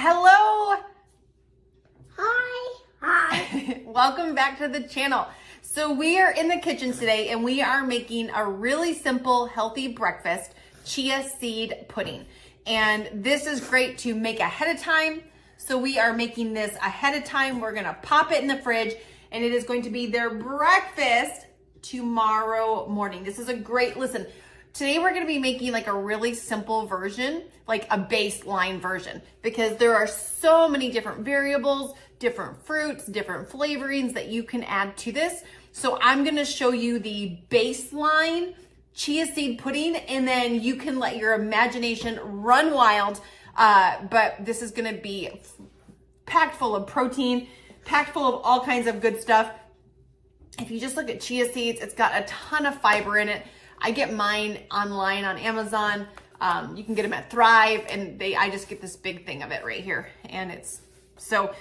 Hello. Hi. Welcome back to the channel. So we are in the kitchen today and we are making a really simple, healthy breakfast, chia seed pudding. And this is great to make ahead of time. So we are making this ahead of time. We're gonna pop it in the fridge and it is going to be their breakfast tomorrow morning. This is a great, listen, today we're gonna be making like a really simple version, like a baseline version, because there are so many different variables, different fruits, different flavorings that you can add to this. So I'm gonna show you the baseline chia seed pudding and then you can let your imagination run wild. But this is gonna be packed full of protein, packed full of all kinds of good stuff. If you just look at chia seeds, it's got a ton of fiber in it. I get mine online on Amazon. You can get them at Thrive and I just get this big thing of it right here. And so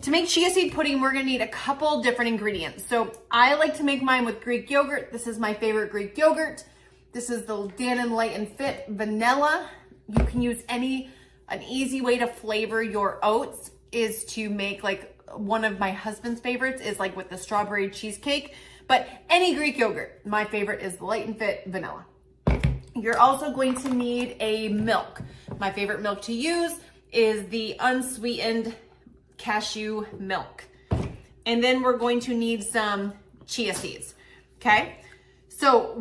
to make chia seed pudding, we're gonna need a couple different ingredients. So I like to make mine with Greek yogurt. This is my favorite Greek yogurt. This is the Dannon Light and Fit vanilla. You can use an easy way to flavor your oats is to make like one of my husband's favorites is like with the strawberry cheesecake, but any Greek yogurt. My favorite is the Light and Fit vanilla. You're also going to need a milk. My favorite milk to use is the unsweetened cashew milk. And then we're going to need some chia seeds, okay? So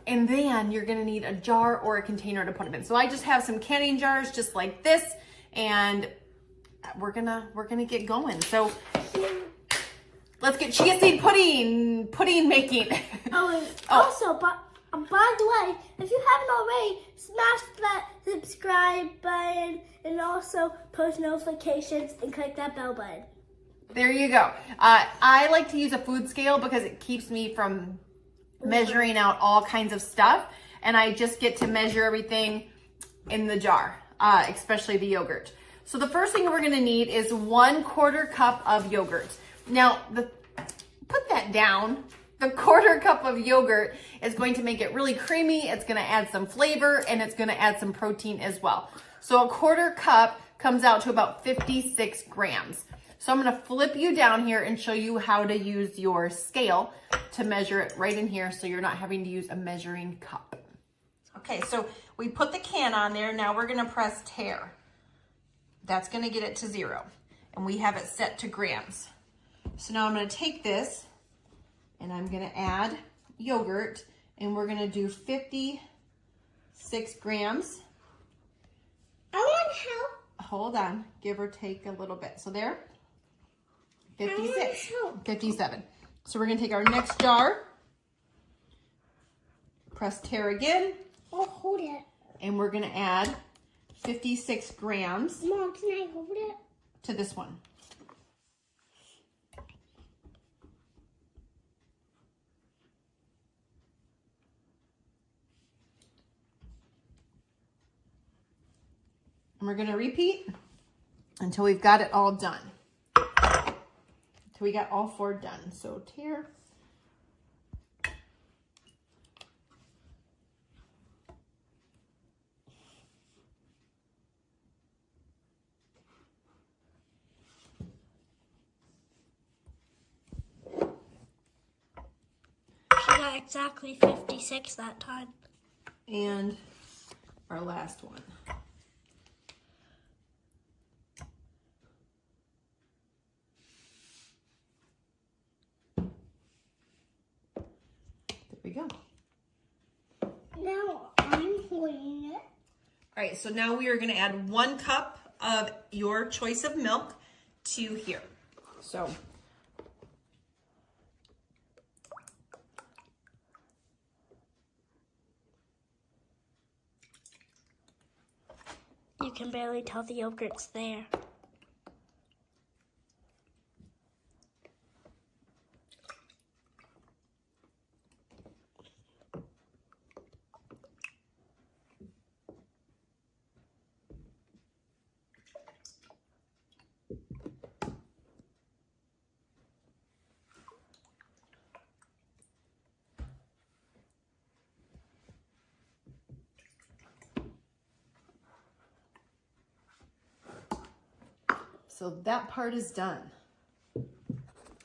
and then you're gonna need a jar or a container to put them in. So I just have some canning jars just like this, and we're gonna get going. So let's get chia seed pudding making. Also, by the way, if you haven't already, smash that subscribe button and also post notifications and click that bell button. There you go. I like to use a food scale because it keeps me from measuring out all kinds of stuff, and I just get to measure everything in the jar, especially the yogurt. So the first thing we're gonna need is 1/4 cup of yogurt. Now, put that down. The 1/4 cup of yogurt is going to make it really creamy. It's gonna add some flavor and it's gonna add some protein as well. So a 1/4 cup comes out to about 56 grams. So I'm gonna flip you down here and show you how to use your scale to measure it right in here so you're not having to use a measuring cup. Okay, so we put the can on there. Now we're gonna press tare. That's gonna get it to 0. And we have it set to grams. So now I'm gonna take this and I'm gonna add yogurt and we're gonna do 56 grams. I want help. Hold on, give or take a little bit. So there, 56, 57. So we're gonna take our next jar, press tare again. Oh, hold it. And we're gonna add 56 grams. Mom, can I hold it? To this one. And we're gonna repeat until we've got it all done. Until we got all 4 done. So tare. She got exactly 56 that time. And our last one. There we go. Now I'm holding it. All right, so now we are gonna add 1 cup of your choice of milk to here. So you can barely tell the yogurt's there. so that part is done. All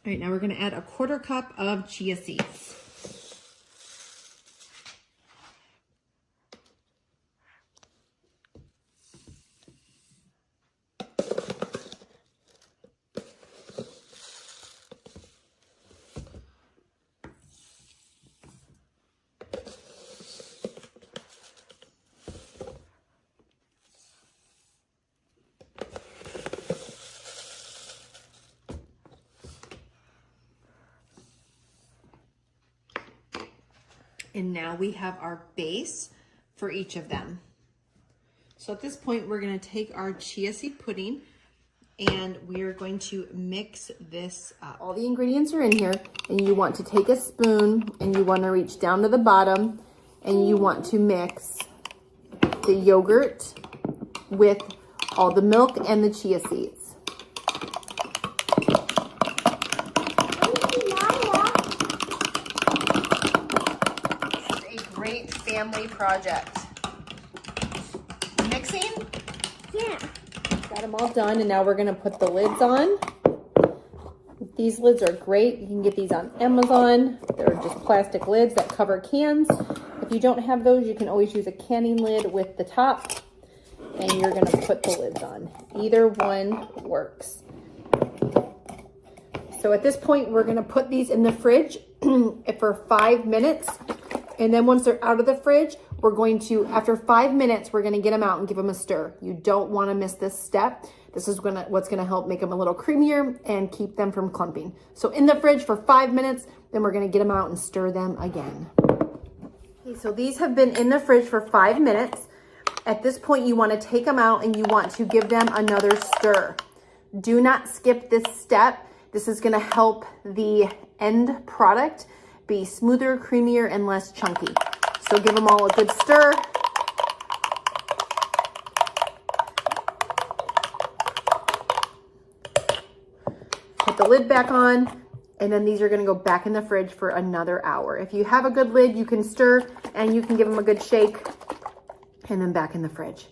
right, now we're gonna add a 1/4 cup of chia seeds. And now we have our base for each of them. So at this point, we're gonna take our chia seed pudding and we are going to mix this up. All the ingredients are in here, and you want to take a spoon and you wanna reach down to the bottom and you want to mix the yogurt with all the milk and the chia seeds. Great family project. Mixing? Yeah. Got them all done, and now we're gonna put the lids on. These lids are great. You can get these on Amazon. They're just plastic lids that cover cans. If you don't have those, you can always use a canning lid with the top, and you're gonna put the lids on. Either one works. So at this point, we're gonna put these in the fridge for 5 minutes. And then once they're out of the fridge, we're going to, after 5 minutes, we're gonna get them out and give them a stir. You don't wanna miss this step. This is what's gonna help make them a little creamier and keep them from clumping. So in the fridge for 5 minutes, then we're gonna get them out and stir them again. Okay, so these have been in the fridge for 5 minutes. At this point, you wanna take them out and you want to give them another stir. Do not skip this step. This is gonna help the end product be smoother, creamier, and less chunky. So give them all a good stir. Put the lid back on, and then these are gonna go back in the fridge for another hour. If you have a good lid, you can stir and you can give them a good shake, and then back in the fridge.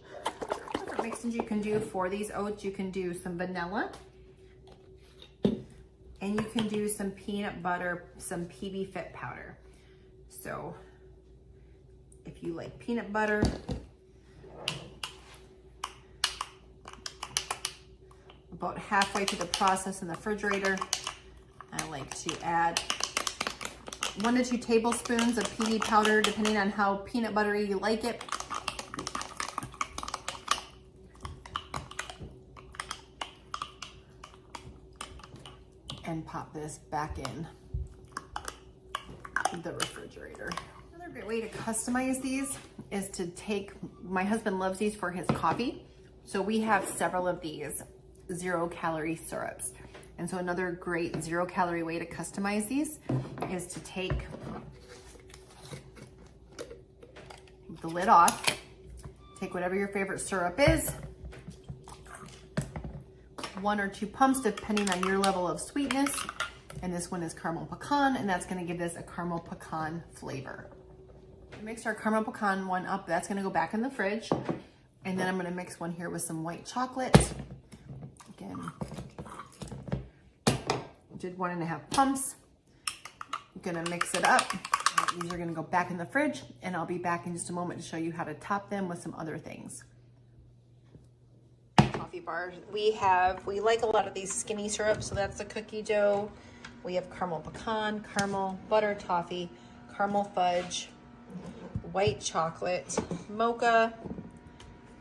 Different mixings you can do for these oats. You can do some vanilla, and you can do some peanut butter, some PB Fit powder. So if you like peanut butter, about halfway through the process in the refrigerator, I like to add 1 to 2 tablespoons of PB powder, depending on how peanut buttery you like it. And pop this back in the refrigerator. Another great way to customize these is to take, my husband loves these for his coffee. So we have several of these 0-calorie syrups. And so another great 0-calorie way to customize these is to take the lid off, take whatever your favorite syrup is, 1 or 2 pumps depending on your level of sweetness. And this one is caramel pecan, and that's gonna give this a caramel pecan flavor. We mixed our caramel pecan one up. That's gonna go back in the fridge. And then I'm gonna mix one here with some white chocolate. Again, did 1.5 pumps. I'm gonna mix it up. These are gonna go back in the fridge, and I'll be back in just a moment to show you how to top them with some other things. Coffee bars. We like a lot of these skinny syrups, so that's the cookie dough. We have caramel pecan, caramel, butter toffee, caramel fudge, white chocolate, mocha.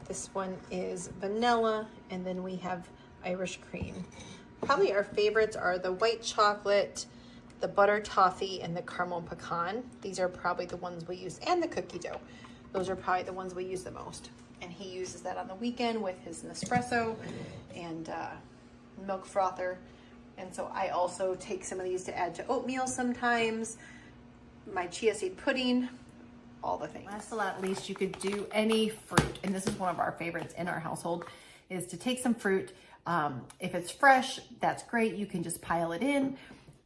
This one is vanilla, and then we have Irish cream. Probably our favorites are the white chocolate, the butter toffee, and the caramel pecan. These are probably the ones we use, and the cookie dough. Those are probably the ones we use the most. And he uses that on the weekend with his Nespresso and milk frother. And so I also take some of these to add to oatmeal sometimes, my chia seed pudding, all the things. Last but not least, you could do any fruit. And this is one of our favorites in our household, is to take some fruit. If it's fresh, that's great. You can just pile it in.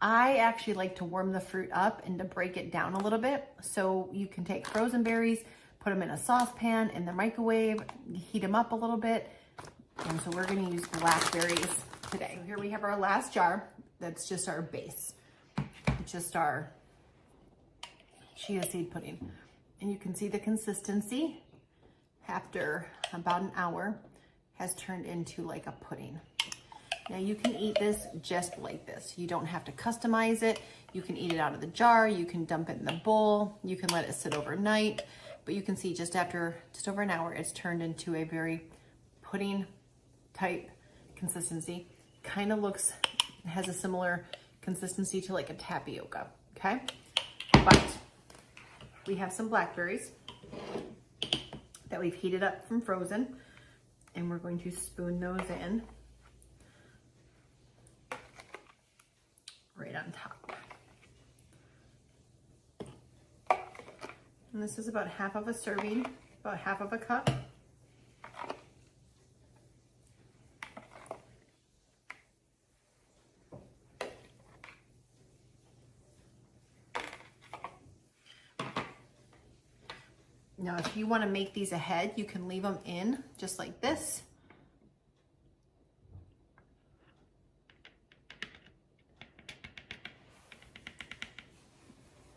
I actually like to warm the fruit up and to break it down a little bit. So you can take frozen berries, put them in a saucepan in the microwave, heat them up a little bit. And so we're gonna use blackberries today. Here we have our last jar. That's just our base. Just our chia seed pudding. And you can see the consistency after about an hour has turned into like a pudding. Now you can eat this just like this. You don't have to customize it. You can eat it out of the jar. You can dump it in the bowl. You can let it sit overnight. But you can see just after just over an hour, it's turned into a very pudding type consistency. Kind of looks, has a similar consistency to like a tapioca, okay? But we have some blackberries that we've heated up from frozen, and we're going to spoon those in right on top. And this is about half of a serving, about half of a cup. Now, if you want to make these ahead, you can leave them in just like this.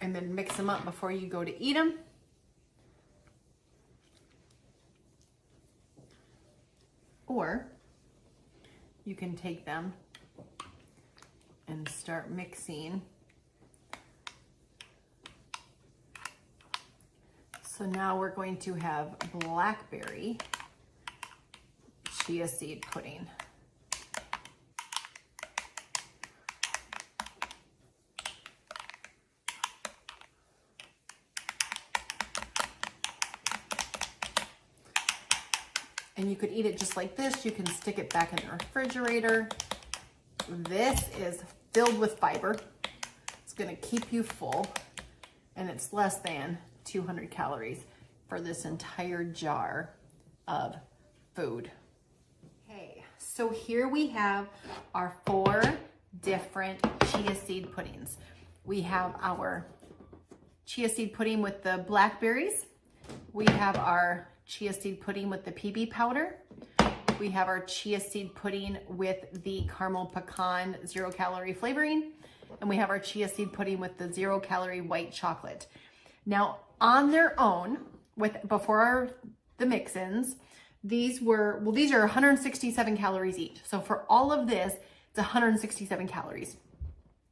And then mix them up before you go to eat them. Or you can take them and start mixing. So now we're going to have blackberry chia seed pudding. And you could eat it just like this. You can stick it back in the refrigerator. This is filled with fiber. It's gonna keep you full, and it's less than 200 calories for this entire jar of food. Okay, so here we have our 4 different chia seed puddings. We have our chia seed pudding with the blackberries. We have our chia seed pudding with the PB powder. We have our chia seed pudding with the caramel pecan 0-calorie flavoring. And we have our chia seed pudding with the 0-calorie white chocolate. Now, on their own, before the mix-ins, these are 167 calories each. So for all of this, it's 167 calories.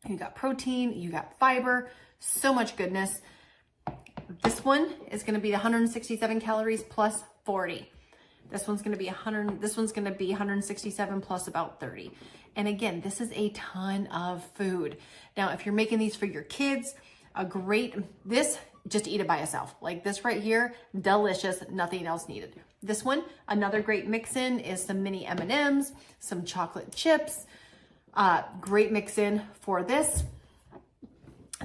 You got protein, you got fiber, so much goodness. This one is going to be 167 calories plus 40. This one's going to be 167 plus about 30. And again, this is a ton of food. Now, if you're making these for your kids, just eat it by itself. Like this right here, delicious, nothing else needed. This one, another great mix-in is some mini M&Ms, some chocolate chips. Great mix-in for this.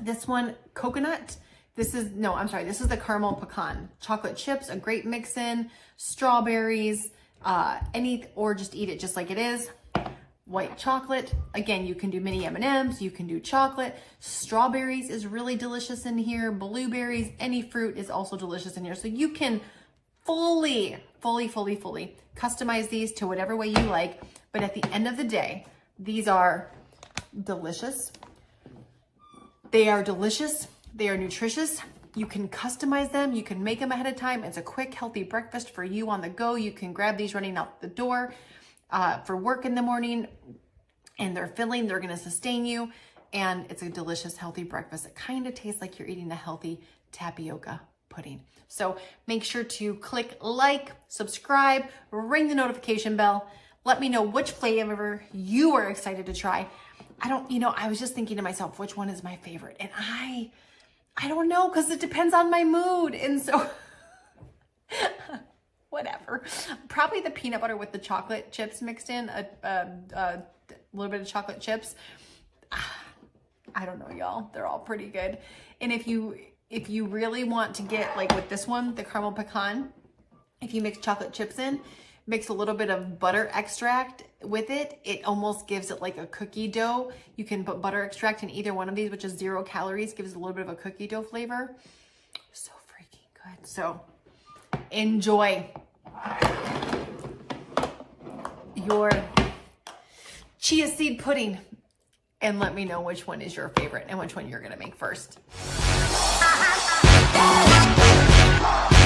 This one, coconut. This is the caramel pecan. Chocolate chips, a great mix-in. Strawberries, or just eat it just like it is. White chocolate, again, you can do mini M&Ms, you can do chocolate. Strawberries is really delicious in here. Blueberries, any fruit is also delicious in here. So you can fully customize these to whatever way you like. But at the end of the day, these are delicious. They are delicious. They are nutritious. You can customize them. You can make them ahead of time. It's a quick, healthy breakfast for you on the go. You can grab these running out the door for work in the morning, and they're filling. They're going to sustain you, and it's a delicious, healthy breakfast. It kind of tastes like you're eating a healthy tapioca pudding. So make sure to click like, subscribe, ring the notification bell. Let me know which flavor you are excited to try. I was just thinking to myself, which one is my favorite? And I don't know, because it depends on my mood. And so whatever. Probably the peanut butter with the chocolate chips mixed in, a little bit of chocolate chips. I don't know, y'all. They're all pretty good. And if you really want to get, like with this one, the caramel pecan, if you mix chocolate chips in, mix a little bit of butter extract with it, it almost gives it like a cookie dough. You can put butter extract in either one of these, which is 0 calories, gives it a little bit of a cookie dough flavor. So freaking good. So enjoy your chia seed pudding and let me know which one is your favorite and which one you're gonna make first.